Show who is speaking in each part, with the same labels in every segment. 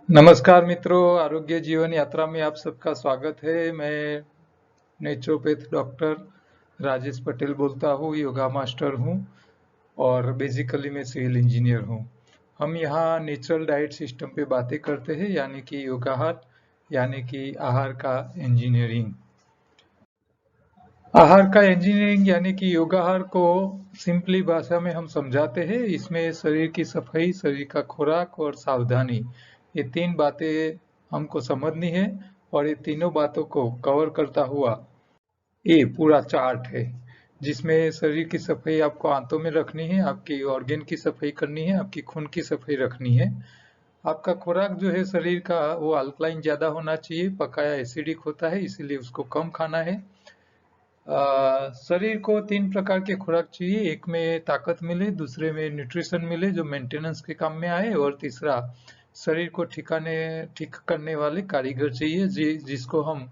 Speaker 1: नमस्कार मित्रों, आरोग्य जीवन यात्रा में आप सबका स्वागत है। मैं नेचुरोपैथ डॉक्टर राजेश पटेल बोलता हूँ, योगा मास्टर हूँ और बेसिकली मैं सिविल इंजीनियर हूँ। हम यहाँ नेचुरल डाइट सिस्टम पे बातें करते हैं, यानी कि योगाहार, यानी कि आहार का इंजीनियरिंग। आहार का इंजीनियरिंग यानी कि योगाहार को सिंपली भाषा में हम समझाते हैं। इसमें शरीर की सफाई, शरीर का खुराक और सावधानी, ये तीन बातें हमको समझनी है और ये तीनों बातों को कवर करता हुआ ये पूरा चार्ट है, जिसमें शरीर की सफाई आपको आंतों में रखनी है, आपकी ऑर्गन की सफाई करनी है, आपकी खून की सफाई रखनी है। आपका खुराक जो है शरीर का, वो अल्कलाइन ज्यादा होना चाहिए, पकाया एसिडिक होता है, इसीलिए उसको कम खाना है। शरीर को तीन प्रकार के खुराक चाहिए, एक में ताकत मिले, दूसरे में न्यूट्रिशन मिले जो मेंटेनेंस के काम में आए, और तीसरा शरीर को ठीक करने वाले कारीगर चाहिए, जिसको हम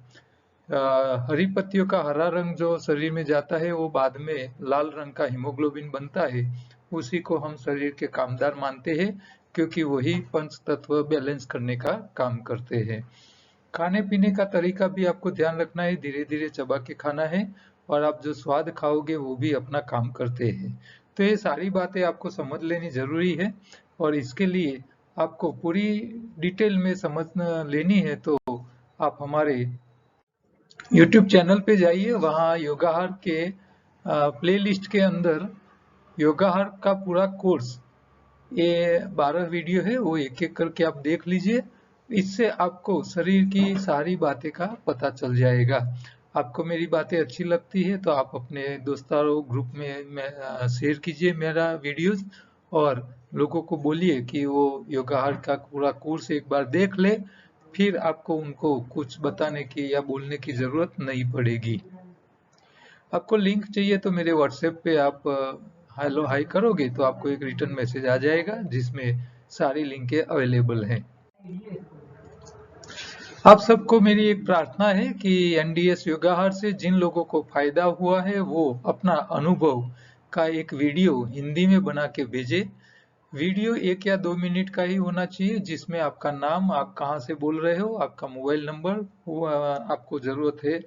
Speaker 1: हरी पत्तियों का हरा रंग जो शरीर में जाता है वो बाद में लाल रंग का हीमोग्लोबिन बनता है, उसी को हम शरीर के कामदार मानते हैं, क्योंकि वही पंच तत्व बैलेंस करने का काम करते हैं। खाने पीने का तरीका भी आपको ध्यान रखना है, धीरे धीरे चबा के खाना है, और आप जो स्वाद खाओगे वो भी अपना काम करते हैं। तो ये सारी बातें आपको समझ लेनी जरूरी है, और इसके लिए आपको पूरी डिटेल में समझ लेनी है तो आप हमारे YouTube चैनल पे जाइए। वहाँ योगाहार के प्लेलिस्ट के अंदर योगाहार का पूरा कोर्स, ये 12 वीडियो है, वो एक एक करके आप देख लीजिए। इससे आपको शरीर की सारी बातें का पता चल जाएगा। आपको मेरी बातें अच्छी लगती है तो आप अपने दोस्तों ग्रुप में शेयर कीजिए मेरा वीडियोस, और लोगों को बोलिए कि वो योगाहार का पूरा कोर्स एक बार देख ले, फिर आपको उनको कुछ बताने की या बोलने की जरूरत नहीं पड़ेगी। आपको लिंक चाहिए तो मेरे व्हाट्सएप पे आप हेलो हाई करोगे तो आपको एक रिटर्न मैसेज आ जाएगा, जिसमें सारी लिंकें अवेलेबल हैं। आप सबको मेरी एक प्रार्थना है कि एनडीएस योगाहार से जिन लोगों को फायदा हुआ है वो अपना अनुभव का एक वीडियो हिंदी में बना के भेजे। वीडियो 1 या 2 मिनट का ही होना चाहिए, जिसमें आपका नाम, आप कहाँ से बोल रहे हो, आपका मोबाइल नंबर, वो आपको जरूरत है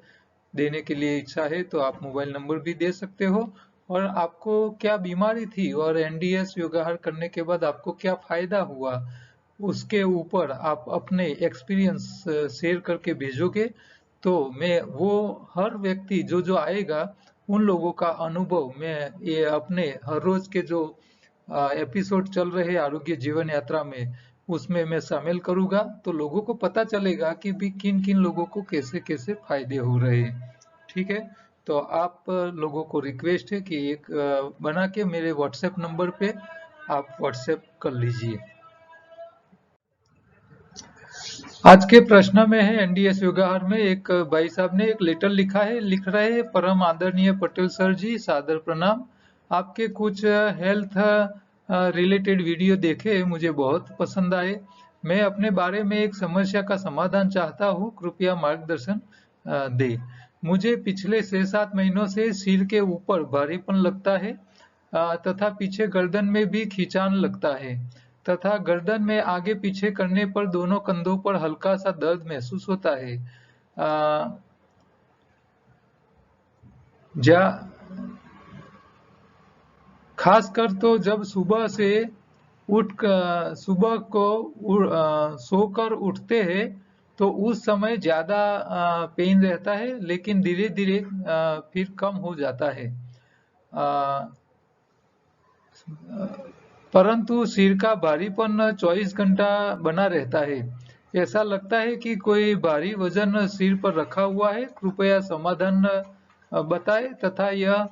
Speaker 1: देने के लिए, इच्छा है तो आप मोबाइल नंबर भी दे सकते हो, और आपको क्या बीमारी थी और एनडीएस योगाहार करने के बाद आपको क्या फायदा हुआ, उसके ऊपर आप अपने एक्सपीरियंस शेयर करके भेजोगे, तो मैं वो हर व्यक्ति जो जो आएगा उन लोगों का अनुभव मैं ये अपने हर रोज के जो एपिसोड चल रहे हैं आरोग्य जीवन यात्रा में, उसमें मैं शामिल करूंगा, तो लोगों को पता चलेगा कि भी किन किन लोगों को कैसे कैसे फायदे हो रहे हैं। ठीक है, तो आप लोगों को रिक्वेस्ट है कि एक बना के मेरे व्हाट्सएप नंबर पे आप व्हाट्सएप कर लीजिए। आज के प्रश्न में है, एनडीएस योगाहार में एक भाई साहब ने एक लेटर लिखा है, लिख रहे हैं, परम आदरणीय पटेल सर जी, सादर प्रणाम। आपके कुछ हेल्थ रिलेटेड वीडियो देखे, मुझे बहुत पसंद आए। मैं अपने बारे में एक समस्या का समाधान चाहता हूँ, कृपया मार्गदर्शन दे। मुझे पिछले 6-7 महीनों से सिर के ऊपर भारीपन लगता है, तथा पीछे गर्दन में भी खींचान लगता है, तथा गर्दन में आगे पीछे करने पर दोनों कंधों पर हल्का सा दर्द महसूस होता है। आ, जा खासकर तो जब सुबह को सोकर उठते हैं तो उस समय ज्यादा पेन रहता है, लेकिन धीरे धीरे फिर कम हो जाता है। आ, परंतु सिर का भारीपन 24 घंटा बना रहता है। ऐसा लगता है कि कोई भारी वजन सिर पर रखा हुआ है। कृपया समाधान बताएं, तथा यह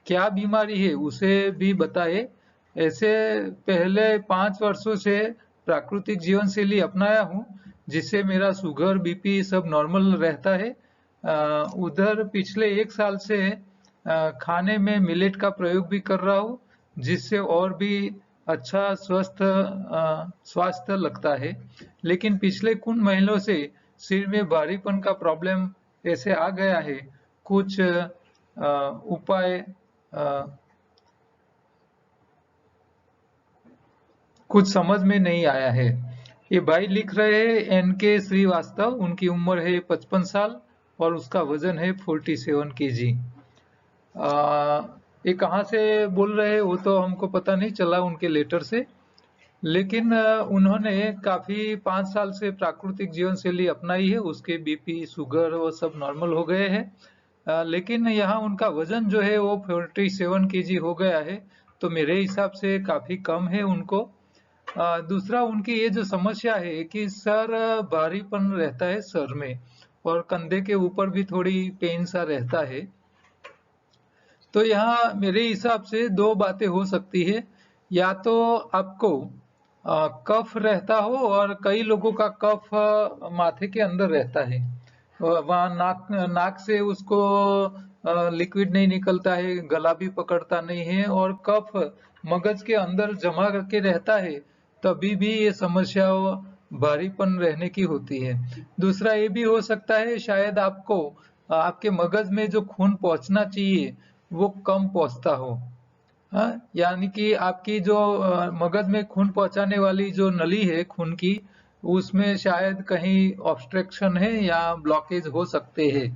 Speaker 1: क्या बीमारी है उसे भी बताएं। ऐसे पहले 5 वर्षों से प्राकृतिक जीवन शैली अपनाया हूँ, जिससे मेरा शुगर बीपी सब नॉर्मल रहता है। उधर पिछले 1 साल से खाने में मिलेट का प्रयोग भी कर रहा हूँ, जिससे और भी अच्छा स्वास्थ्य लगता है। लेकिन पिछले कुछ महीनों से सिर में भारीपन का प्रॉब्लम ऐसे आ गया है, कुछ उपाय कुछ समझ में नहीं आया है। ये भाई लिख रहे हैं NK श्रीवास्तव, उनकी उम्र है 55 साल और उसका वजन है 47 kg। ये कहाँ से बोल रहे हैं वो तो हमको पता नहीं चला उनके लेटर से, लेकिन उन्होंने काफी 5 साल से प्राकृतिक जीवन शैली अपनाई है, उसके BP शुगर वो सब नॉर्मल हो गए हैं। लेकिन यहाँ उनका वजन जो है वो 47 kg हो गया है, तो मेरे हिसाब से काफी कम है उनको। दूसरा उनकी ये जो समस्या है कि सर भारीपन रहता है सर में, और कंधे के ऊपर भी थोड़ी पेन सा रहता है। तो यहाँ मेरे हिसाब से दो बातें हो सकती है, या तो आपको कफ रहता हो, और कई लोगों का कफ माथे के अंदर रहता है, वहाँ नाक नाक से उसको लिक्विड नहीं निकलता है, गला भी पकड़ता नहीं है, और कफ मगज के अंदर जमा करके रहता है, तभी भी ये समस्या भारीपन रहने की होती है। दूसरा ये भी हो सकता है शायद आपको आपके मगज में जो खून पहुंचना चाहिए वो कम पहुंचता हो। हाँ, यानी कि आपकी जो मगज में खून पहुंचाने वाली जो नली है खून की, उसमें शायद कहीं ऑब्स्ट्रक्शन है या ब्लॉकेज हो सकते हैं।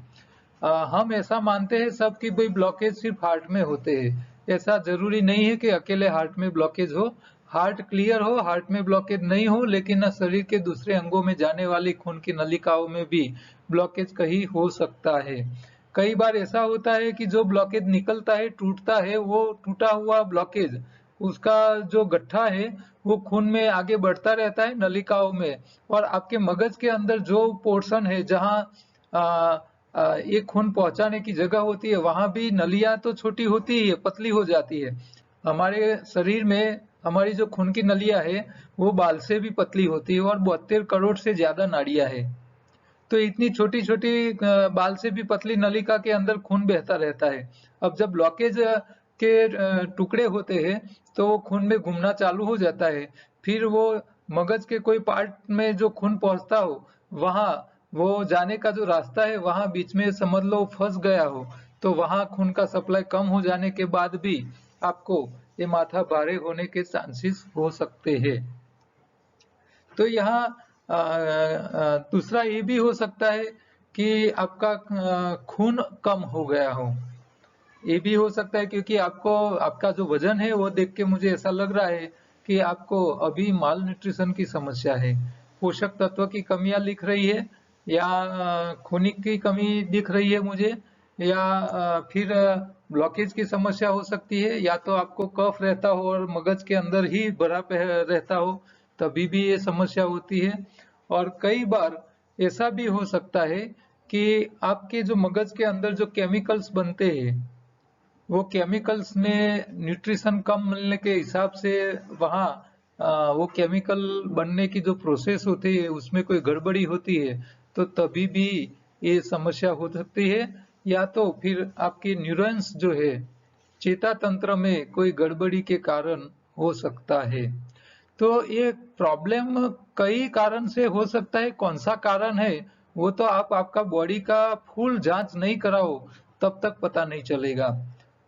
Speaker 1: हम ऐसा मानते हैं सब कि भाई ब्लॉकेज सिर्फ हार्ट में होते हैं, ऐसा जरूरी नहीं है कि अकेले हार्ट में ब्लॉकेज हो। हार्ट क्लियर हो, हार्ट में ब्लॉकेज नहीं हो, लेकिन शरीर के दूसरे अंगों में जाने वाली खून की नलिकाओं में भी ब्लॉकेज कहीं हो सकता है। कई बार ऐसा होता है कि जो ब्लॉकेज निकलता है, टूटता है, वो टूटा हुआ ब्लॉकेज, उसका जो गट्ठा है वो खून में आगे बढ़ता रहता है नलिकाओं में, और आपके मगज के अंदर जो पोर्शन है जहाँ ये खून पहुंचाने की जगह होती है, वहां भी नलियां तो छोटी होती है, पतली हो जाती है। हमारे शरीर में हमारी जो खून की नलियां है वो बाल से भी पतली होती है, और 72 करोड़ से ज्यादा नाड़ियां है। तो इतनी छोटी छोटी बाल से भी पतली नलिका के अंदर खून बहता रहता है। अब जब ब्लॉकेज के टुकड़े होते हैं तो वो खून में घूमना चालू हो जाता है, फिर वो मगज के कोई पार्ट में जो खून पहुंचता हो, वहां वो जाने का जो रास्ता है वहां बीच में समझ लो फंस गया हो, तो वहां खून का सप्लाई कम हो जाने के बाद भी आपको ये माथा भारे होने के चांसेस हो सकते हैं। तो यहाँ दूसरा ये भी हो सकता है कि आपका खून कम हो गया हो, ये भी हो सकता है, क्योंकि आपको आपका जो वजन है वो देख के मुझे ऐसा लग रहा है कि आपको अभी माल न्यूट्रिशन की समस्या है, पोषक तत्व की कमियां लिख रही है, या खूनिक की कमी दिख रही है मुझे, या फिर ब्लॉकेज की समस्या हो सकती है, या तो आपको कफ रहता हो और मगज के अंदर ही भरा रहता हो, तभी भी ये समस्या होती है। और कई बार ऐसा भी हो सकता है कि आपके जो मगज के अंदर जो केमिकल्स बनते हैं, वो केमिकल्स में न्यूट्रिशन कम मिलने के हिसाब से वहाँ वो केमिकल बनने की जो प्रोसेस होती है उसमें कोई गड़बड़ी होती है, तो तभी भी ये समस्या हो सकती है। या तो फिर आपके न्यूरॉन्स जो है चेता तंत्र में कोई गड़बड़ी के कारण हो सकता है। तो ये प्रॉब्लम कई कारण से हो सकता है, कौन सा कारण है वो तो आप आपका बॉडी का फुल जांच नहीं कराओ तब तक पता नहीं चलेगा।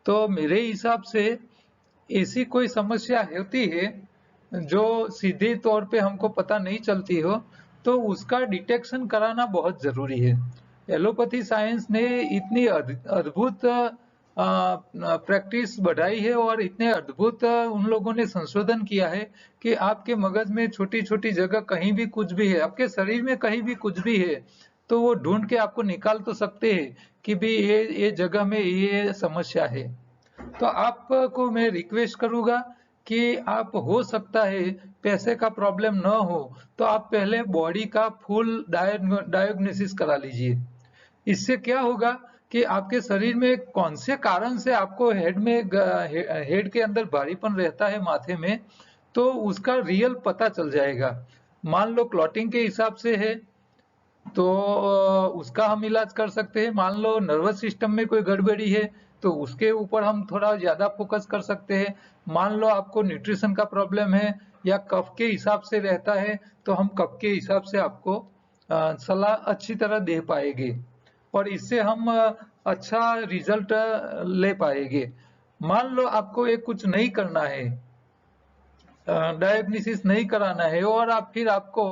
Speaker 1: तो मेरे हिसाब से ऐसी कोई समस्या होती है जो सीधे तौर पे हमको पता नहीं चलती हो, तो उसका डिटेक्शन कराना बहुत जरूरी है। एलोपैथी साइंस ने इतनी अद्भुत प्रैक्टिस बढ़ाई है, और इतने अद्भुत उन लोगों ने संशोधन किया है कि आपके मगज में छोटी छोटी जगह कहीं भी कुछ भी है, आपके शरीर में कहीं भी कुछ भी है, तो वो ढूंढ के आपको निकाल तो सकते हैं कि भी ये जगह में ये समस्या है। तो आपको मैं रिक्वेस्ट करूंगा कि आप, हो सकता है पैसे का प्रॉब्लम न हो, तो आप पहले बॉडी का फुल डायग्नोसिस करा लीजिए। इससे क्या होगा कि आपके शरीर में कौन से कारण से आपको हेड के अंदर भारीपन रहता है माथे में, तो उसका रियल पता चल जाएगा। मान लो क्लॉटिंग के हिसाब से है तो उसका हम इलाज कर सकते हैं, मान लो नर्वस सिस्टम में कोई गड़बड़ी है तो उसके ऊपर हम थोड़ा ज्यादा फोकस कर सकते हैं, मान लो आपको न्यूट्रिशन का प्रॉब्लम है या कफ के हिसाब से रहता है तो हम कफ के हिसाब से आपको सलाह अच्छी तरह दे पाएंगे, और इससे हम अच्छा रिजल्ट ले पाएंगे। मान लो आपको ये कुछ नहीं करना है, डायग्नोसिस नहीं कराना है और आपको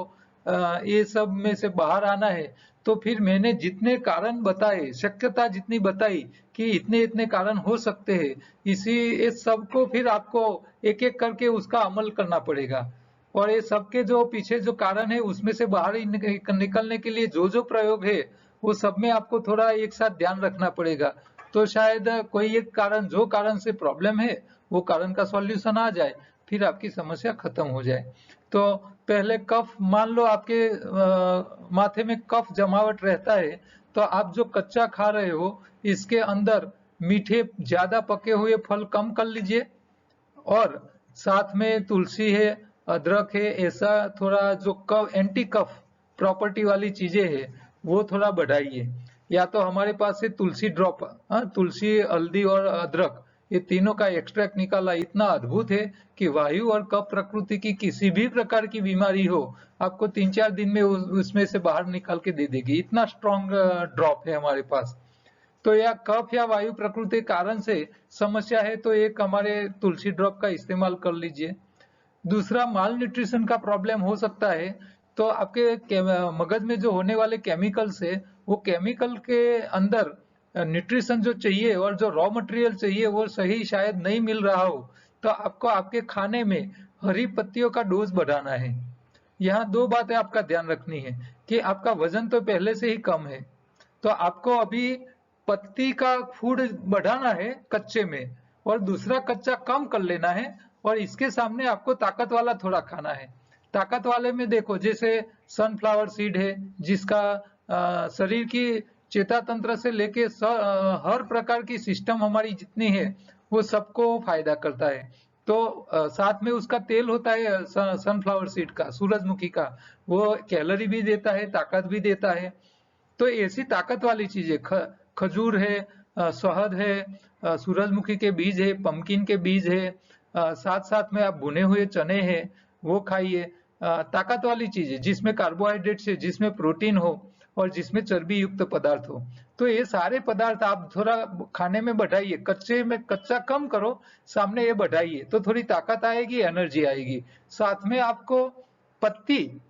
Speaker 1: ये सब में से बाहर आना है, तो फिर मैंने जितने कारण बताए, शक्यता जितनी बताई कि इतने इतने कारण हो सकते हैं, इस सब को फिर आपको एक एक करके उसका अमल करना पड़ेगा। और ये सबके जो पीछे जो कारण है उसमें से बाहर निकलने के लिए जो जो प्रयोग है वो सब में आपको थोड़ा एक साथ ध्यान रखना पड़ेगा। तो शायद कोई एक कारण, जो कारण से प्रॉब्लम है वो कारण का सॉल्यूशन आ जाए, फिर आपकी समस्या खत्म हो जाए। तो पहले कफ, मान लो आपके माथे में कफ जमावट रहता है, तो आप जो कच्चा खा रहे हो इसके अंदर मीठे ज्यादा पके हुए फल कम कर लीजिए, और साथ में तुलसी है, अदरक है, ऐसा थोड़ा जो कफ, एंटी कफ प्रॉपर्टी वाली चीजें है वो थोड़ा बढ़ाइए। या तो हमारे पास है तुलसी ड्रॉप, तुलसी, हल्दी और अदरक, ये तीनों का एक्सट्रैक्ट निकाला, इतना अद्भुत है कि वायु और कफ प्रकृति की किसी भी प्रकार की बीमारी हो, आपको 3-4 दिन में उसमें से बाहर निकाल के दे देगी। इतना स्ट्रॉन्ग ड्रॉप है हमारे पास। तो या कफ या वायु प्रकृति कारण से समस्या है तो एक हमारे तुलसी ड्रॉप का इस्तेमाल कर लीजिए। दूसरा, माल न्यूट्रिशन का प्रॉब्लम हो सकता है, तो आपके मगज में जो होने वाले केमिकल्स है, वो केमिकल के अंदर न्यूट्रिशन जो चाहिए और जो रॉ मटेरियल चाहिए वो सही शायद नहीं मिल रहा हो, तो आपको आपके खाने में हरी पत्तियों का डोज बढ़ाना है। यहाँ दो बातें आपका ध्यान रखनी है कि आपका वजन तो पहले से ही कम है, तो आपको अभी पत्ती का फूड बढ़ाना है कच्चे में, और दूसरा कच्चा कम कर लेना है, और इसके सामने आपको ताकत वाला थोड़ा खाना है। ताकत वाले में देखो, जैसे सनफ्लावर सीड है, जिसका शरीर की चेता तंत्र से लेके हर प्रकार की सिस्टम हमारी जितनी है वो सबको फायदा करता है। तो साथ में उसका तेल होता है सनफ्लावर सीड का, सूरजमुखी का, वो कैलोरी भी देता है, ताकत भी देता है। तो ऐसी ताकत वाली चीजें, खजूर है, शहद है, सूरजमुखी के बीज है, पंपकिन के बीज है, साथ साथ में आप भुने हुए चने हैं वो खाइए। ताकत वाली चीजें जिसमें कार्बोहाइड्रेट्स है, जिसमें प्रोटीन हो और जिसमें चर्बी युक्त पदार्थ हो, तो ये सारे पदार्थ आप थोड़ा खाने में बढ़ाइए। कच्चे में कच्चा कम करो, सामने ये बढ़ाइए, तो थोड़ी ताकत आएगी, एनर्जी आएगी। साथ में आपको पत्ती,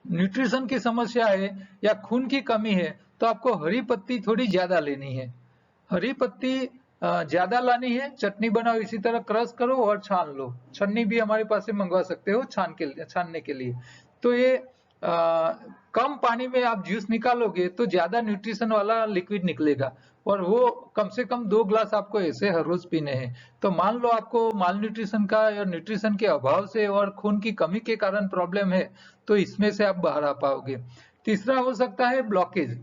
Speaker 1: न्यूट्रिशन की समस्या है या खून की कमी है, तो आपको हरी पत्ती थोड़ी ज्यादा लेनी है। हरी पत्ती ज्यादा लानी है, चटनी बनाओ, इसी तरह क्रश करो और छान लो। छन्नी भी हमारे पास से मंगवा सकते हो छानने के लिए। तो ये कम पानी में आप जूस निकालोगे तो ज्यादा न्यूट्रिशन वाला लिक्विड निकलेगा, और वो कम से कम 2 ग्लास आपको ऐसे हर रोज पीने हैं। तो मान लो आपको माल न्यूट्रिशन का या न्यूट्रिशन के अभाव से और खून की कमी के कारण प्रॉब्लम है, तो इसमें से आप बाहर आ पाओगे। तीसरा हो सकता है ब्लॉकेज।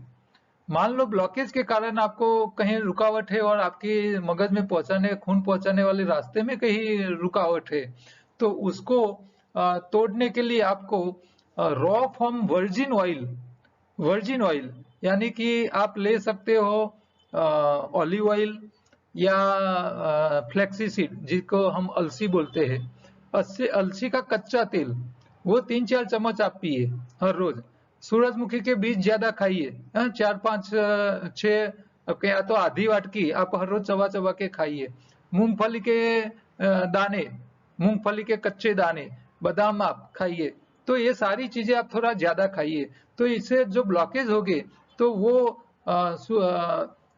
Speaker 1: मान लो ब्लॉकेज के कारण आपको कहीं रुकावट है और आपके मगज में खून पहुंचाने वाले रास्ते में कहीं रुकावट है, तो उसको तोड़ने के लिए आपको रॉ फॉर्म वर्जिन ऑयल यानी कि आप ले सकते हो ऑलिव ऑयल या फ्लेक्सी सीड, जिसको हम अलसी बोलते हैं, अलसी का कच्चा तेल, वो 3-4 चम्मच आप पिए हर रोज। सूरजमुखी के बीज ज्यादा खाइए, 4-5-6, या तो आधी वाटकी आप हर रोज चबा चबा के खाइए। मूंगफली के दाने, मूंगफली के कच्चे दाने, बादाम आप खाइए। तो ये सारी चीजें आप थोड़ा ज्यादा खाइए, तो इससे जो ब्लॉकेज होगे तो वो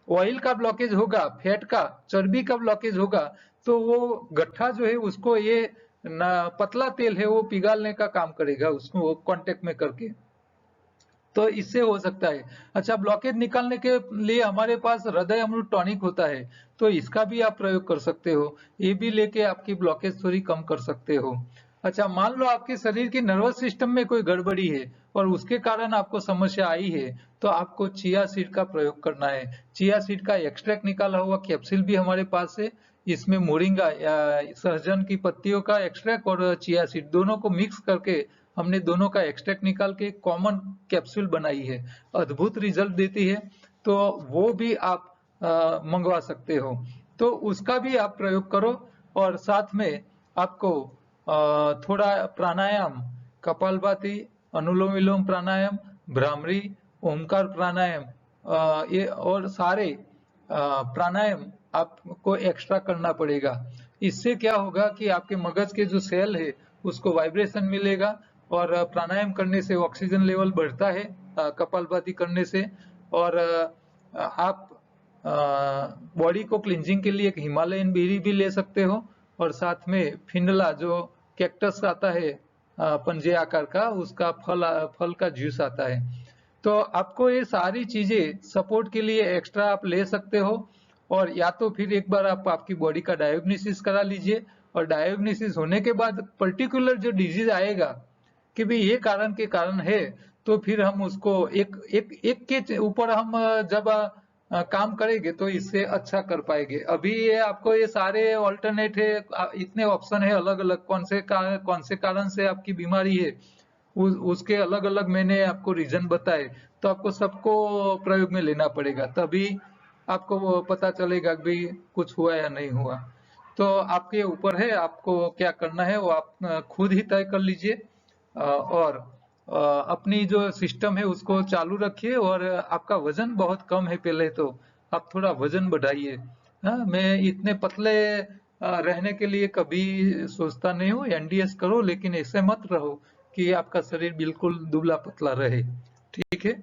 Speaker 1: ऑयल का ब्लॉकेज होगा, फैट का, चर्बी का ब्लॉकेज होगा, तो वो गट्ठा जो है उसको ये पतला तेल है वो पिघालने का काम करेगा, उसको कांटेक्ट में करके, तो इससे हो सकता है। अच्छा, ब्लॉकेज निकालने के लिए हमारे पास हृदय अमृत टॉनिक होता है, तो इसका भी आप प्रयोग कर सकते हो, ये भी लेके आपकी ब्लॉकेज थोड़ी कम कर सकते हो। अच्छा, मान लो आपके शरीर की नर्वस सिस्टम में कोई गड़बड़ी है और उसके कारण आपको समस्या आई है, तो आपको चिया सीड का प्रयोग करना है। चिया सीड का एक्सट्रैक्ट निकाला हुआ कैप्सूल भी हमारे पास है, इसमें मोरिंगा या सहजन की पत्तियों का एक्सट्रैक्ट और चिया सीड दोनों को मिक्स करके हमने दोनों का एक्सट्रैक्ट निकाल के कॉमन कैप्सूल बनाई है, अद्भुत रिजल्ट देती है। तो वो भी आप मंगवा सकते हो, तो उसका भी आप प्रयोग करो। और साथ में आपको थोड़ा प्राणायाम, कपालभाति, अनुलोम विलोम प्राणायाम, भ्रामरी, ओमकार प्राणायाम, ये और सारे प्राणायाम आपको एक्स्ट्रा करना पड़ेगा, इससे क्या होगा कि आपके मगज के जो सेल है उसको वाइब्रेशन मिलेगा, और प्राणायाम करने से ऑक्सीजन लेवल बढ़ता है, कपालभाति करने से। और आप बॉडी को क्लींजिंग के लिए एक हिमालयन बेरी भी ले सकते हो, और साथ में फिंडला जो कैक्टस आता है पंजे आकार का, उसका फल का जूस आता है। तो आपको ये सारी चीजें सपोर्ट के लिए एक्स्ट्रा आप ले सकते हो। और या तो फिर एक बार आप आपकी बॉडी का डायग्नोसिस करा लीजिए, और डायग्नोसिस होने के बाद पर्टिकुलर जो डिजीज आएगा कि भाई ये कारण के कारण है, तो फिर हम उसको एक एक एक के ऊपर हम जब काम करेंगे तो इससे अच्छा कर पाएंगे। अभी ये आपको ये सारे ऑल्टरनेट है, इतने ऑप्शन है अलग अलग, कौन से कारण से आपकी बीमारी है, उसके अलग अलग मैंने आपको रीजन बताए, तो आपको सबको प्रयोग में लेना पड़ेगा, तभी आपको वो पता चलेगा कि भाई कुछ हुआ या नहीं हुआ। तो आपके ऊपर है आपको क्या करना है, वो आप खुद ही तय कर लीजिए। और अपनी जो सिस्टम है उसको चालू रखिए। और आपका वजन बहुत कम है, पहले तो आप थोड़ा वजन बढ़ाइए। हाँ, मैं इतने पतले रहने के लिए कभी सोचता नहीं हूँ, एनडीएस करो, लेकिन ऐसे मत रहो कि आपका शरीर बिल्कुल दुबला पतला रहे। ठीक है।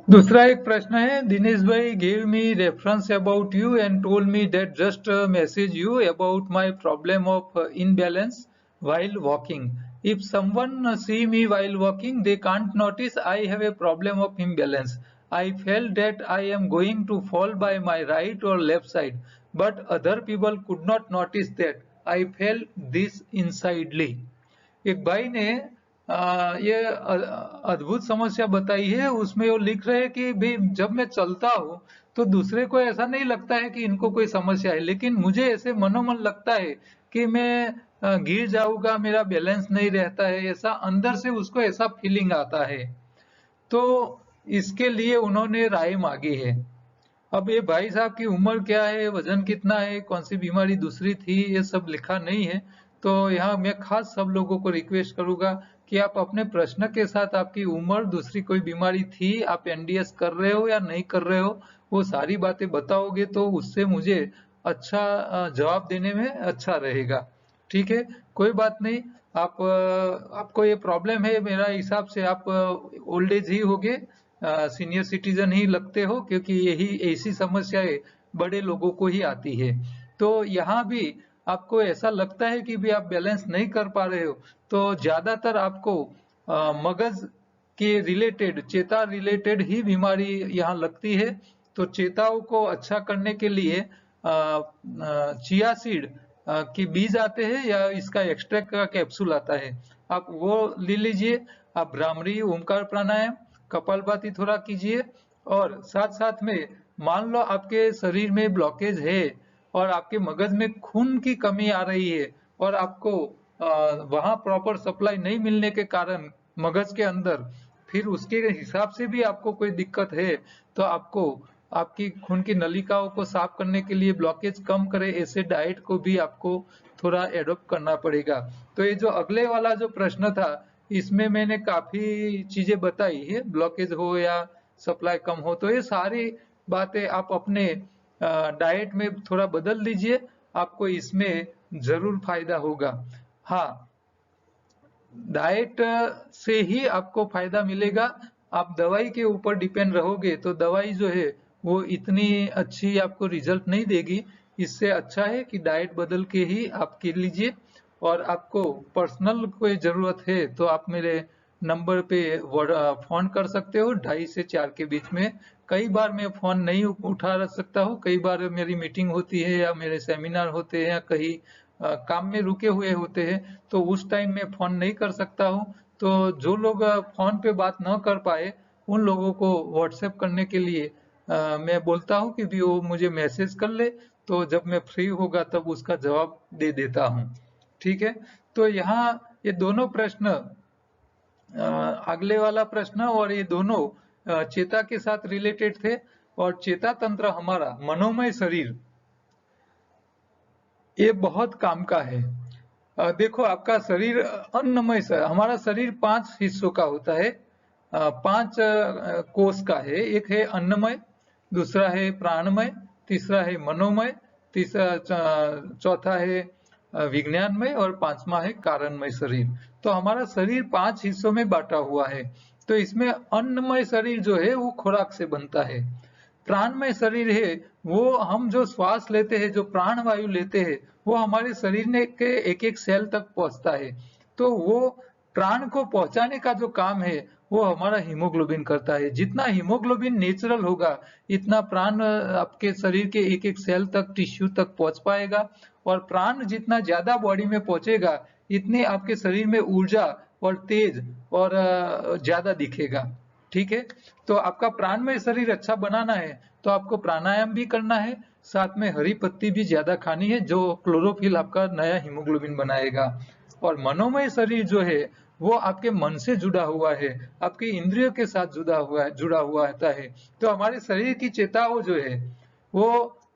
Speaker 1: दूसरा एक प्रश्न है, दिनेश भाई give me reference about you and told me that just message you about my problem of imbalance while walking. If someone see me while walking, they can't notice I have a problem of imbalance. I felt that I am going to fall by my right or left side, but other people could not notice that. I felt this insidely. एक भाई ने ये अद्भुत समस्या बताई है। उसमें वो लिख रहे हैं कि भाई जब मैं चलता हूँ तो दूसरे को ऐसा नहीं लगता है कि इनको कोई समस्या है, लेकिन मुझे ऐसे मनोमन लगता है कि मैं गिर जाऊंगा, मेरा बैलेंस नहीं रहता है, ऐसा अंदर से उसको ऐसा फीलिंग आता है। तो इसके लिए उन्होंने राय मांगी है। अब ये भाई साहब की उम्र क्या है, वजन कितना है, कौन सी बीमारी दूसरी थी, ये सब लिखा नहीं है। तो यहाँ मैं खास सब लोगों को रिक्वेस्ट करूंगा कि आप अपने प्रश्न के साथ आपकी उम्र, दूसरी कोई बीमारी थी, आप एनडीएस कर रहे हो या नहीं कर रहे हो, वो सारी बातें बताओगे तो उससे मुझे अच्छा जवाब देने में अच्छा रहेगा। ठीक है, कोई बात नहीं। आप आपको ये प्रॉब्लम है, मेरा हिसाब से आप ओल्ड एज ही होगे, सीनियर सिटीजन ही लगते हो, क्योंकि यही ऐसी समस्याएं बड़े लोगों को ही आती है। तो यहाँ भी आपको ऐसा लगता है कि भी आप बैलेंस नहीं कर पा रहे हो, तो ज्यादातर आपको मगज के रिलेटेड, चेता रिलेटेड ही बीमारी यहाँ लगती है। तो चेताओं को अच्छा करने के लिए चिया सीड की बीज आते हैं, या इसका एक्सट्रैक्ट का कैप्सूल आता है, आप वो ले लीजिए। आप भ्रामरी, ओमकार प्राणायाम, कपालभाति थोड़ा कीजिए। और साथ साथ में मान लो आपके शरीर में ब्लॉकेज है और आपके मगज में खून की कमी आ रही है, और आपको वहां प्रॉपर सप्लाई नहीं मिलने के कारण मगज के अंदर, फिर उसके हिसाब से भी आपको कोई दिक्कत है, तो आपको आपकी खून की नलिकाओं को साफ करने के लिए, ब्लॉकेज कम करे ऐसे डाइट को भी आपको थोड़ा एडॉप्ट करना पड़ेगा। तो ये जो अगले वाला जो प्रश्न था, इसमें मैंने काफी चीजें बताई है, ब्लॉकेज हो या सप्लाई कम हो, तो ये सारी बातें आप अपने डाइट में थोड़ा बदल लीजिए, आपको इसमें जरूर फायदा होगा। हाँ, डाइट से ही आपको फायदा मिलेगा। आप दवाई के ऊपर डिपेंड रहोगे तो दवाई जो है वो इतनी अच्छी आपको रिजल्ट नहीं देगी। इससे अच्छा है कि डाइट बदल के ही आप कर लीजिए। और आपको पर्सनल कोई जरूरत है तो आप मेरे नंबर पे फोन कर सकते हो 2:30 से 4 के बीच में। कई बार मैं फोन नहीं उठा सकता हूँ, कई बार मेरी मीटिंग होती है या मेरे सेमिनार होते हैं या कहीं काम में रुके हुए होते हैं, तो उस टाइम में फोन नहीं कर सकता हूँ। तो जो लोग फोन पे बात न कर पाए, उन लोगों को व्हाट्सएप करने के लिए मैं बोलता हूँ कि भी वो मुझे मैसेज कर ले, तो जब मैं फ्री होगा तब उसका जवाब दे देता हूँ। ठीक है। तो यहाँ ये दोनों प्रश्न, अगले वाला प्रश्न और ये दोनों चेता के साथ रिलेटेड थे। और चेता तंत्र हमारा मनोमय शरीर, ये बहुत काम का है। देखो आपका शरीर अन्नमय हमारा शरीर 5 हिस्सों का होता है, 5 कोष का है। एक है अन्नमय, दूसरा है प्राणमय, तीसरा है मनोमय, चौथा है विज्ञानमय और पांचवा है कारणमय शरीर। तो हमारा शरीर 5 हिस्सों में बांटा हुआ है। तो इसमें अन्नमय शरीर जो है वो खुराक से बनता है। प्राणमय शरीर है वो हम जो श्वास लेते हैं, जो प्राण वायु लेते हैं, वो हमारे शरीर में के एक एक सेल तक पहुंचता है। तो वो प्राण को पहुंचाने का जो काम है वो हमारा हीमोग्लोबिन करता है। जितना हीमोग्लोबिन नेचुरल होगा इतना प्राण आपके शरीर के एक एक सेल तक, टिश्यू तक पहुंच पाएगा। और प्राण जितना ज्यादा बॉडी में पहुंचेगा इतने आपके शरीर में ऊर्जा और तेज और ज्यादा दिखेगा। ठीक है, तो आपका प्राणमय शरीर अच्छा बनाना है तो आपको प्राणायाम भी करना है, साथ में हरी पत्ती भी ज्यादा खानी है जो क्लोरोफिल आपका नया हीमोग्लोबिन बनाएगा। और मनोमय शरीर जो है वो आपके मन से जुड़ा हुआ है, आपके इंद्रियों के साथ जुड़ा हुआ रहता है। तो हमारे शरीर की चेताओं जो है वो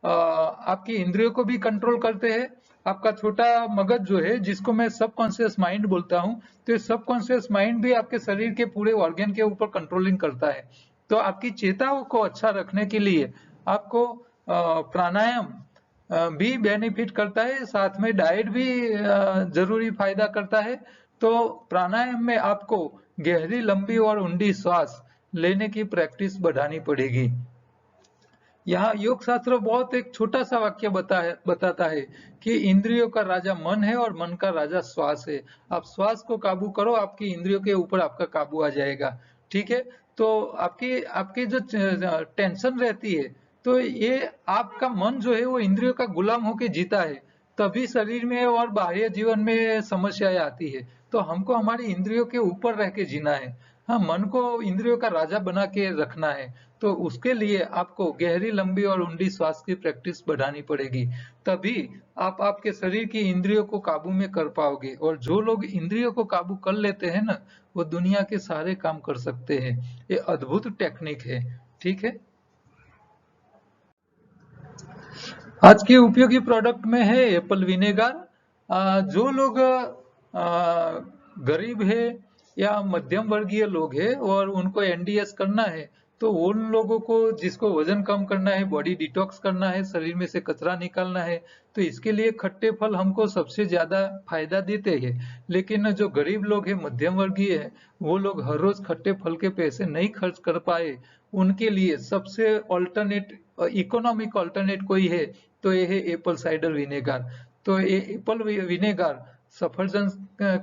Speaker 1: आपकी इंद्रियों को भी कंट्रोल करते हैं। आपका छोटा मगज जो है जिसको मैं सबकॉन्शियस माइंड बोलता हूँ, तो ये सबकॉन्शियस माइंड भी आपके शरीर के पूरे ऑर्गन के ऊपर कंट्रोलिंग करता है। तो आपकी चेताओं को अच्छा रखने के लिए आपको प्राणायाम भी बेनिफिट करता है, साथ में डाइट भी जरूरी फायदा करता है। तो प्राणायाम में आपको गहरी, लंबी और ऊंडी सांस लेने की प्रैक्टिस बढ़ानी पड़ेगी। यहाँ योग शास्त्र बहुत एक छोटा सा वाक्य बताता है कि इंद्रियों का राजा मन है और मन का राजा श्वास है। आप श्वास को काबू करो, आपकी इंद्रियों के ऊपर आपका काबू आ जाएगा। ठीक है, तो आपकी आपकी जो टेंशन रहती है, तो ये आपका मन जो है वो इंद्रियों का गुलाम होके जीता है, तभी शरीर में और बाह्य जीवन में समस्याएं आती है। तो हमको हमारी इंद्रियों के ऊपर रह के जीना है। हाँ, मन को इंद्रियों का राजा बना के रखना है। तो उसके लिए आपको गहरी, लंबी और ऊंडी श्वास की प्रैक्टिस बढ़ानी पड़ेगी, तभी आप आपके शरीर की इंद्रियों को काबू में कर पाओगे। और जो लोग इंद्रियों को काबू कर लेते हैं ना, वो दुनिया के सारे काम कर सकते हैं। ये अद्भुत टेक्निक है। ठीक है, आज के उपयोगी प्रोडक्ट में है एप्पल विनेगर। जो लोग गरीब है या मध्यम वर्गीय लोग है और उनको एनडीएस करना है, तो उन लोगों को जिसको वजन कम करना है, बॉडी डिटॉक्स करना है, शरीर में से कचरा निकालना है, तो इसके लिए खट्टे फल हमको सबसे ज्यादा फायदा देते हैं। लेकिन जो गरीब लोग है, मध्यम वर्गीय है, वो लोग हर रोज खट्टे फल के पैसे नहीं खर्च कर पाए, उनके लिए सबसे ऑल्टरनेट, इकोनॉमिक ऑल्टरनेट कोई है तो ये है एप्पल साइडर विनेगर। तो ये एप्पल विनेगर सफरजन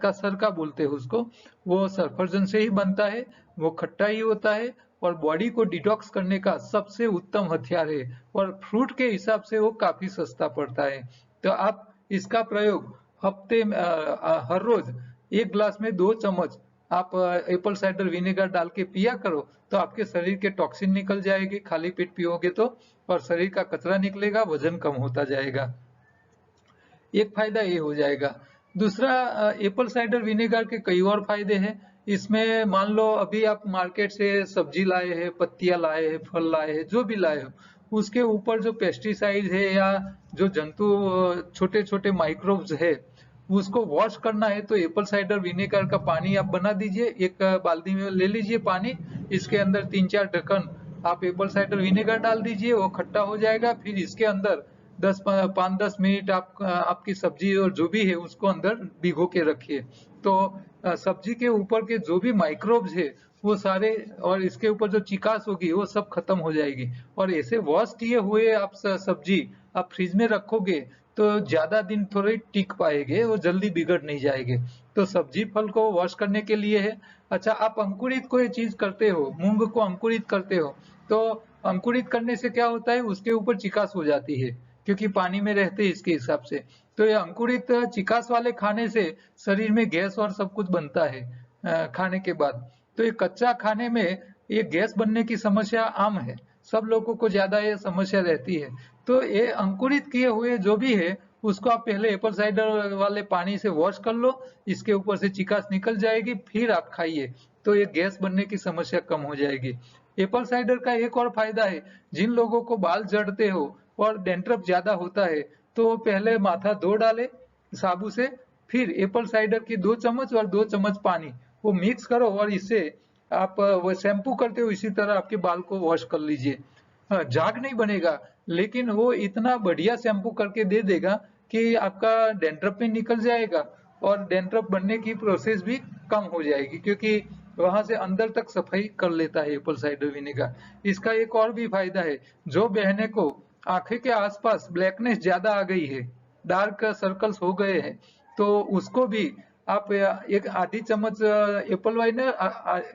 Speaker 1: का सरका बोलते हैं उसको, वो सफरजन से ही बनता है, वो खट्टा ही होता है और बॉडी को डिटॉक्स करने का सबसे उत्तम हथियार है। और फ्रूट के हिसाब से वो काफी सस्ता पड़ता है। तो आप इसका प्रयोग हफ्ते हर रोज 1 ग्लास में 2 चम्मच आप एप्पल साइडर विनेगर डाल के पिया करो, तो आपके शरीर के टॉक्सिन निकल जाएगी खाली पेट पियोगे तो, और शरीर का कचरा निकलेगा, वजन कम होता जाएगा। एक फायदा ये हो जाएगा। दूसरा, एप्पल साइडर विनेगर के कई और फायदे हैं। इसमें मान लो अभी आप मार्केट से सब्जी लाए हैं, पत्तियां लाए हैं, फल लाए हैं, जो भी लाए हो, उसके ऊपर जो पेस्टिसाइड है या जो जंतु छोटे छोटे माइक्रोब्स है, उसको वॉश करना है तो एप्पल साइडर विनेगर का पानी आप बना दीजिए। एक बाल्टी में ले लीजिए पानी, इसके अंदर 3-4 ढक्कन आप एप्पल साइडर विनेगर डाल दीजिए, वो खट्टा हो जाएगा। फिर इसके अंदर 5-10 मिनट आप आपकी सब्जी और जो भी है उसको अंदर भिगो के रखिए। तो सब्जी के ऊपर के जो भी माइक्रोब्स है वो सारे, और इसके ऊपर जो चिकास होगी वो सब खत्म हो जाएगी। और ऐसे वॉश किए हुए आप सब्जी आप फ्रिज में रखोगे तो ज्यादा दिन थोड़े टिक पाएंगे, वो जल्दी बिगड़ नहीं जाएंगे। तो सब्जी फल को वॉश करने के लिए है। अच्छा, आप अंकुरित कोई चीज करते हो, मूंग को अंकुरित करते हो, तो अंकुरित करने से क्या होता है, उसके ऊपर चिकास हो जाती है क्योंकि पानी में रहते हैं इसके हिसाब से। तो ये अंकुरित चिकास वाले खाने से शरीर में गैस और सब कुछ बनता है खाने के बाद। तो ये कच्चा खाने में ये गैस बनने की समस्या आम है, सब लोगों को ज्यादा ये समस्या रहती है। तो ये अंकुरित किए हुए जो भी है उसको आप पहले एप्पल साइडर वाले पानी से वॉश कर लो, इसके ऊपर से चिकास निकल जाएगी, फिर आप खाइए, तो ये गैस बनने की समस्या कम हो जाएगी। एप्पल साइडर का एक और फायदा है, जिन लोगों को बाल झड़ते हो और डैंड्रफ ज्यादा होता है, तो वो पहले माथा धो डाले साबु से, फिर एप्पल साइडर की 2 चम्मच और 2 चम्मच पानी वो मिक्स करो और इससे आप वो शैम्पू करते हो इसी तरह आपके बाल को वॉश कर लीजिए। झाग नहीं बनेगा, लेकिन वो इतना बढ़िया शैम्पू करके दे देगा कि आपका डैंड्रफ भी निकल जाएगा और डैंड्रफ बनने की प्रोसेस भी कम हो जाएगी, क्योंकि वहां से अंदर तक सफाई कर लेता है एप्पल साइडर विनेगर। इसका एक और भी फायदा है, जो बहने को आंखें के आसपास ब्लैकनेस ज्यादा आ गई है, डार्क सर्कल्स हो गए हैं, तो उसको भी आप एक आधी चम्मच एप्पल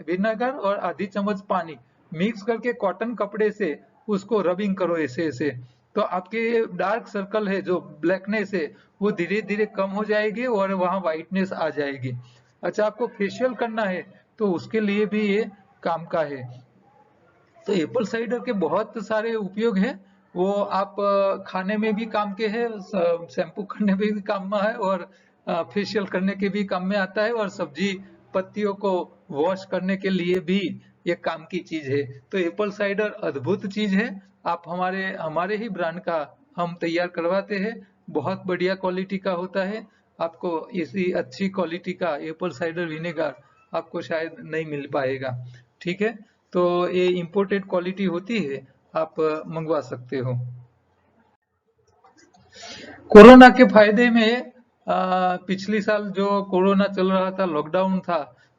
Speaker 1: विनेगर और आधी चम्मच पानी मिक्स करके कॉटन कपड़े से उसको रबिंग करो ऐसे ऐसे, तो आपके डार्क सर्कल है, जो ब्लैकनेस है, वो धीरे धीरे कम हो जाएगी और वहां व्हाइटनेस आ जाएगी। अच्छा, आपको फेशियल करना है तो उसके लिए भी ये काम का है। तो एप्पल साइडर के बहुत सारे उपयोग है, वो आप खाने में भी काम के है, शैम्पू करने में भी काम में है, और फेशियल करने के भी काम में आता है, और सब्जी पत्तियों को वॉश करने के लिए भी ये काम की चीज है। तो एप्पल साइडर अद्भुत चीज है। आप हमारे हमारे ही ब्रांड का हम तैयार करवाते हैं, बहुत बढ़िया क्वालिटी का होता है। आपको इसी अच्छी क्वालिटी का एप्पल साइडर विनेगर आपको शायद नहीं मिल पाएगा। ठीक है, तो ये इम्पोर्टेड क्वालिटी होती है, आप मंगवा सकते हो। कोरोना के फायदे में पिछली साल जो कोरोना चल रहा था, लॉकडाउन था,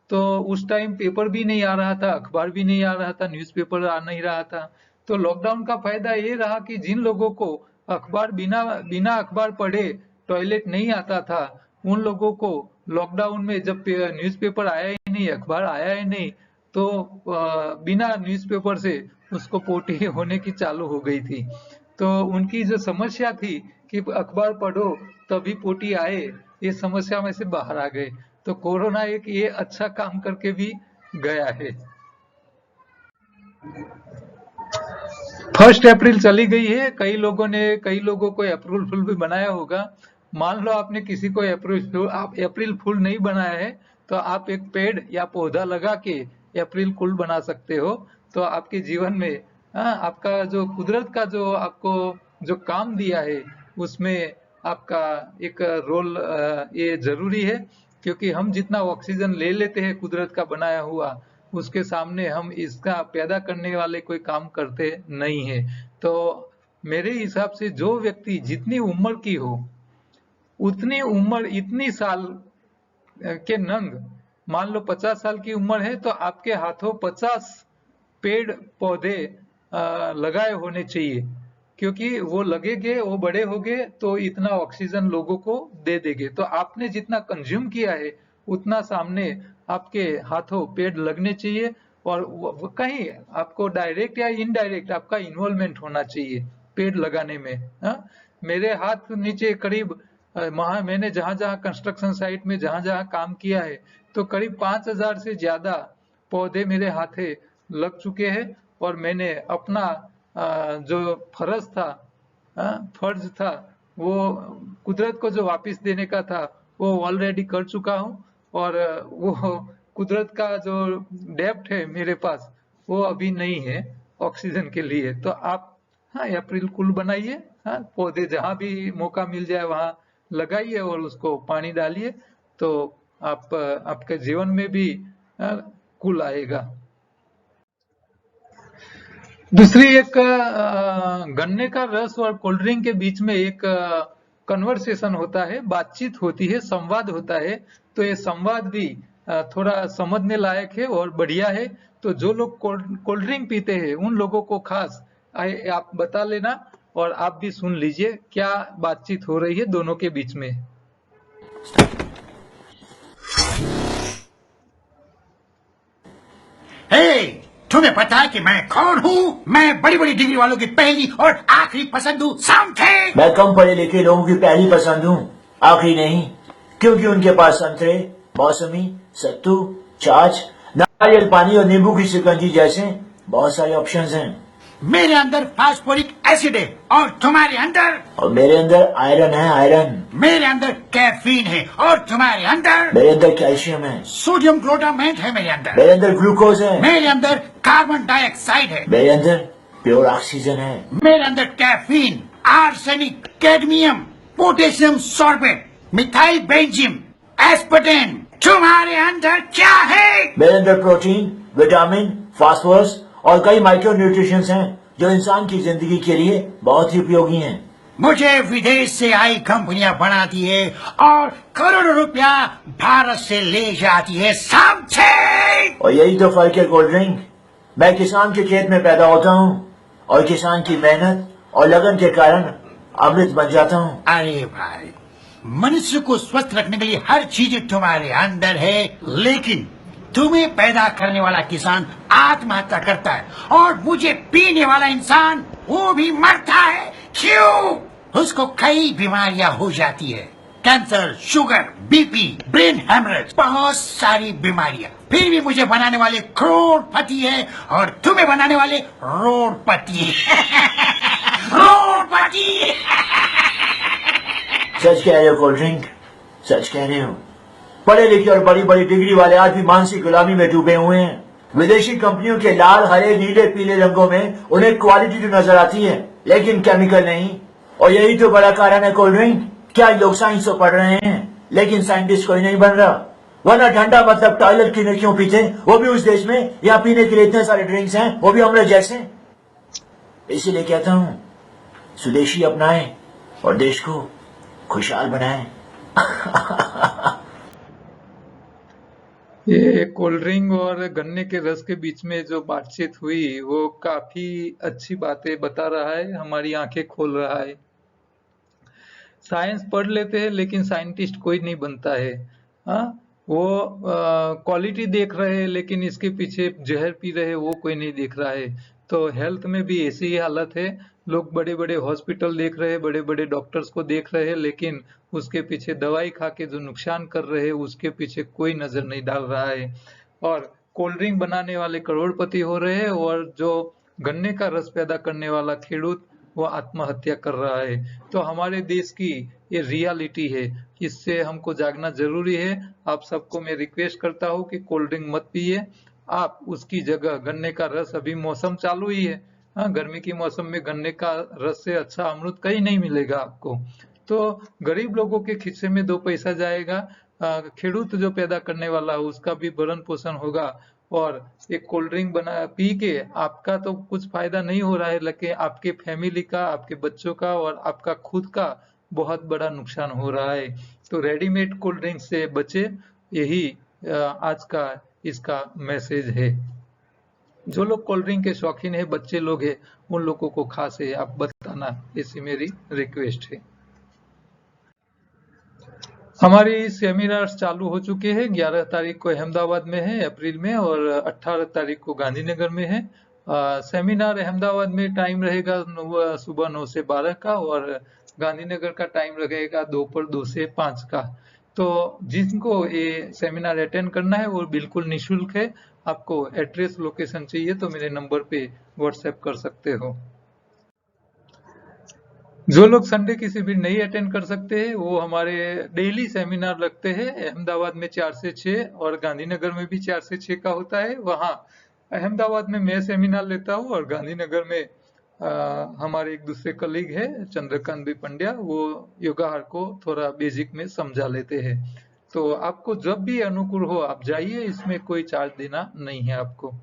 Speaker 1: तो उस टाइम पेपर भी नहीं आ रहा था, अखबार भी नहीं आ रहा था, न्यूज़पेपर आ नहीं रहा था। तो लॉकडाउन का फायदा ये रहा कि जिन लोगों को अखबार बिना बिना अखबार पढ़े टॉयलेट नहीं आता था, उन लोगों को लॉकडाउन में जब न्यूज़पेपर आया ही नहीं, अखबार आया ही नहीं, तो बिना न्यूज़पेपर से उसको पोटी होने की चालू हो गई थी। तो उनकी जो समस्या थी कि अखबार पढ़ो तभी पोटी आए, ये समस्या में से बाहर आ गए। तो कोरोना एक ये अच्छा काम करके भी गया है। 1 अप्रैल चली गई है, कई लोगों को अप्रैल फुल भी बनाया होगा। मान लो आपने किसी को अप्रैल फुल नहीं बनाया है, तो आप एक पेड़ या पौधा लगा के अप्रैल फुल बना सकते हो। तो आपके जीवन में आपका जो कुदरत का जो आपको जो काम दिया है, उसमें आपका एक रोल ये जरूरी है, क्योंकि हम जितना ऑक्सीजन ले लेते हैं कुदरत का बनाया हुआ, उसके सामने हम इसका पैदा करने वाले कोई काम करते नहीं है। तो मेरे हिसाब से जो व्यक्ति जितनी उम्र की हो, उतनी उम्र इतनी साल के नंग, मान लो 50 साल की उम्र है तो आपके हाथों 50 पेड़ पौधे लगाए होने चाहिए, क्योंकि वो लगेंगे, वो बड़े होंगे तो इतना ऑक्सीजन लोगों को दे देंगे। तो आपने जितना कंज्यूम किया है, उतना सामने आपके हाथों पेड़ लगने चाहिए, और कहीं आपको डायरेक्ट या इनडायरेक्ट आपका इन्वॉल्वमेंट होना चाहिए पेड़ लगाने में। मेरे हाथ नीचे करीब मैंने जहां जहां कंस्ट्रक्शन साइट में जहां जहां काम किया है, तो करीब 5000 से ज्यादा पौधे मेरे हाथे लग चुके हैं, और मैंने अपना जो फर्ज था, वो कुदरत को जो वापस देने का था, वो ऑलरेडी कर चुका हूँ। और वो कुदरत का जो डेप्थ है मेरे पास, वो अभी नहीं है ऑक्सीजन के लिए। तो आप अप्रैल फूल बनाइए, पौधे जहां भी मौका मिल जाए वहां लगाइए और उसको पानी डालिए, तो आप आपके जीवन में भी कुल आएगा। दूसरी एक गन्ने का रस और कोल्ड ड्रिंक के बीच में एक कन्वर्सेशन होता है, बातचीत होती है, संवाद होता है। तो ये संवाद भी थोड़ा समझने लायक है और बढ़िया है। तो जो लोग कोल्ड ड्रिंक पीते हैं, उन लोगों को खास आप बता लेना, और आप भी सुन लीजिए क्या बातचीत हो रही है दोनों के बीच में।
Speaker 2: हे, तुम्हें पता है कि मैं कौन हूँ? मैं बड़ी बड़ी डिग्री वालों की पहली और आखिरी पसंद हूँ, समझे?
Speaker 3: मैं कम पढ़े लिखे लोगों की पहली पसंद हूँ, आखिरी नहीं, क्योंकि उनके पास संतरे, मौसमी, सत्तू, छाछ, नारियल पानी और नींबू की शिकंजी जैसे बहुत सारे ऑप्शंस हैं।
Speaker 2: मेरे अंदर फास्फोरिक एसिड है और तुम्हारे अंदर?
Speaker 3: और मेरे अंदर आयरन है, आयरन।
Speaker 2: मेरे अंदर कैफीन है और तुम्हारे अंदर?
Speaker 3: मेरे अंदर कैल्शियम है।
Speaker 2: सोडियम ग्लूटामेट है मेरे अंदर।
Speaker 3: मेरे अंदर ग्लूकोज है।
Speaker 2: मेरे अंदर कार्बन डाइऑक्साइड है।
Speaker 3: मेरे अंदर प्योर ऑक्सीजन है।
Speaker 2: मेरे अंदर caffeine, arsenic, cadmium, potassium sorbate, methyl benzene, aspartame. तुम्हारे अंदर क्या है?
Speaker 3: मेरे अंदर प्रोटीन, विटामिन, फास्फोरस और कई माइक्रो न्यूट्रिशंस हैं जो इंसान की जिंदगी के लिए बहुत ही उपयोगी हैं।
Speaker 2: मुझे विदेश से आई कंपनियां बनाती है और करोड़ों रुपया भारत से ले जाती है, समझे?
Speaker 3: और यही तो फर्क है कोल्ड ड्रिंक। मैं किसान के खेत में पैदा होता हूँ और किसान की मेहनत और लगन के कारण अमृत बन जाता हूँ।
Speaker 2: अरे भाई, मनुष्य को स्वस्थ रखने के लिए हर चीज तुम्हारे अंदर है, लेकिन तुम्हें पैदा करने वाला किसान आत्महत्या करता है और मुझे पीने वाला इंसान वो भी मरता है। क्यों? उसको कई बीमारियां हो जाती है, cancer, sugar, BP, brain haemorrhage, बहुत सारी बीमारियां। फिर भी मुझे बनाने वाले करोड़पति है और तुम्हें बनाने वाले रोडपति। रोडपति।
Speaker 3: सच कह रहे हो कोल्ड ड्रिंक, सच कह रहे हो। पढ़े लिखे और बड़ी बड़ी डिग्री वाले आज भी मानसिक गुलामी में डूबे हुए हैं। विदेशी कंपनियों के लाल, हरे, नीले, पीले रंगों में उन्हें क्वालिटी तो नजर आती है, लेकिन केमिकल नहीं। और यही तो बड़ा कारण है कोल्ड ड्रिंक। क्या लोग साइंस तो पढ़ रहे हैं, लेकिन साइंटिस्ट कोई नहीं बन रहा। वरना ठंडा मतलब टॉयलेट क्लीनर क्यों पीते, वो भी उस देश में यहाँ पीने के लिए इतने सारे ड्रिंक्स हैं, वो भी हमरे जैसे। इसीलिए कहता हूँ, स्वदेशी अपनाएं और देश को खुशहाल बनाएं।
Speaker 1: ये कोल्ड ड्रिंक और गन्ने के रस के बीच में जो बातचीत हुई वो काफी अच्छी बातें बता रहा है, हमारी आंखें खोल रहा है। साइंस पढ़ लेते हैं लेकिन साइंटिस्ट कोई नहीं बनता है। हाँ, वो क्वालिटी देख रहे हैं लेकिन इसके पीछे जहर पी रहे हैं वो कोई नहीं देख रहा है। तो हेल्थ में भी ऐसी ही हालत है। लोग बड़े बड़े हॉस्पिटल देख रहे हैं, बड़े बड़े डॉक्टर्स को देख रहे हैं, लेकिन उसके पीछे दवाई खा के जो नुकसान कर रहे हैं उसके पीछे कोई नजर नहीं डाल रहा है। और कोल्ड ड्रिंक बनाने वाले करोड़पति हो रहे हैं और जो गन्ने का रस पैदा करने वाला खेडूत वो आत्महत्या कर रहा है। तो हमारे देश की ये रियलिटी है, इससे हमको जागना जरूरी है। आप सबको मैं रिक्वेस्ट करता हूँ कि कोल्ड ड्रिंक मत पिए, आप उसकी जगह गन्ने का रस, अभी मौसम चालू ही है। हाँ, गर्मी की मौसम में गन्ने का रस से अच्छा अमृत कहीं नहीं मिलेगा आपको। तो गरीब लोगों के खिस्से में 2 पैसा जाएगा, खेडूत जो पैदा करने वाला है उसका भी भरण पोषण होगा। और एक कोल्ड ड्रिंक बना पी के आपका तो कुछ फायदा नहीं हो रहा है, लेकिन आपके फैमिली का, आपके बच्चों का और आपका खुद का बहुत बड़ा नुकसान हो रहा है। तो रेडीमेड कोल्ड ड्रिंक से बचे, यही आज का इसका मैसेज है। जो लोग कोल्ड ड्रिंक के शौकीन है, बच्चे लोग हैं, उन लोगों को खास है आप बताना, ऐसी मेरी रिक्वेस्ट है। हमारी सेमिनार्स चालू हो चुके हैं। 11 तारीख को अहमदाबाद में है अप्रैल में, और 18 तारीख को गांधीनगर में है। सेमिनार अहमदाबाद में टाइम रहेगा सुबह 9 से 12 का, और गांधीनगर का टाइम रहेगा दोपहर 2 से 5 का। तो जिनको ये सेमिनार अटेंड करना है वो बिल्कुल निःशुल्क है। आपको एड्रेस, लोकेशन चाहिए तो मेरे नंबर पे व्हाट्सएप कर सकते हो। जो लोग संडे की शिविर नहीं अटेंड कर सकते हैं वो हमारे डेली सेमिनार लगते हैं। अहमदाबाद में 4 से 6 और गांधीनगर में भी 4 से 6 का होता है। वहाँ अहमदाबाद में मैं सेमिनार लेता हूँ और गांधीनगर में हमारे एक दूसरे कलीग है चंद्रकांत भी पंड्या, वो योगाहार को थोड़ा बेसिक में समझा लेते हैं। तो आपको जब भी अनुकूल हो आप जाइए, इसमें कोई चार्ज देना नहीं है आपको।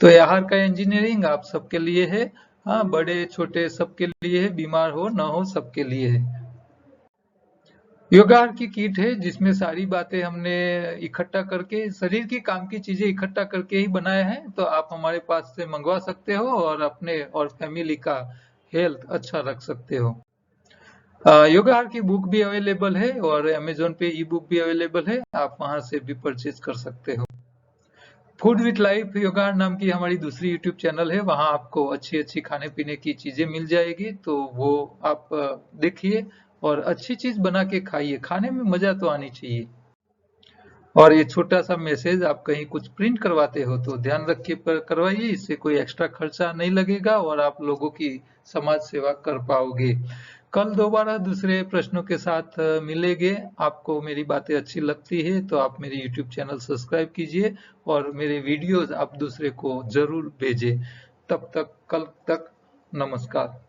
Speaker 1: तो आहार का इंजीनियरिंग आप सबके लिए है। हाँ, बड़े छोटे सबके लिए है, बीमार हो ना हो सबके लिए है। योगाहार की किट है जिसमें सारी बातें हमने इकट्ठा करके, शरीर की काम की चीजें इकट्ठा करके ही बनाया है। तो आप हमारे पास से मंगवा सकते हो और अपने और फैमिली का हेल्थ अच्छा रख सकते हो। योगाहार की बुक भी अवेलेबल है और अमेजोन पे ई बुक भी अवेलेबल है, आप वहां से भी परचेज कर सकते हो। फूड विथ लाइफ योगाहार नाम की हमारी दूसरी यूट्यूब चैनल है, वहां आपको अच्छी अच्छी खाने पीने की चीजें मिल जाएगी। तो वो आप देखिए और अच्छी चीज बना के खाइए, खाने में मजा तो आनी चाहिए। और ये छोटा सा मैसेज, आप कहीं कुछ प्रिंट करवाते हो तो ध्यान रख के करवाइए, इससे कोई एक्स्ट्रा खर्चा नहीं लगेगा और आप लोगों की समाज सेवा कर पाओगे। कल दोबारा दूसरे प्रश्नों के साथ मिलेंगे। आपको मेरी बातें अच्छी लगती है तो आप मेरे YouTube चैनल सब्सक्राइब कीजिए और मेरे वीडियोस आप दूसरे को जरूर भेजें। तब तक, कल तक, नमस्कार।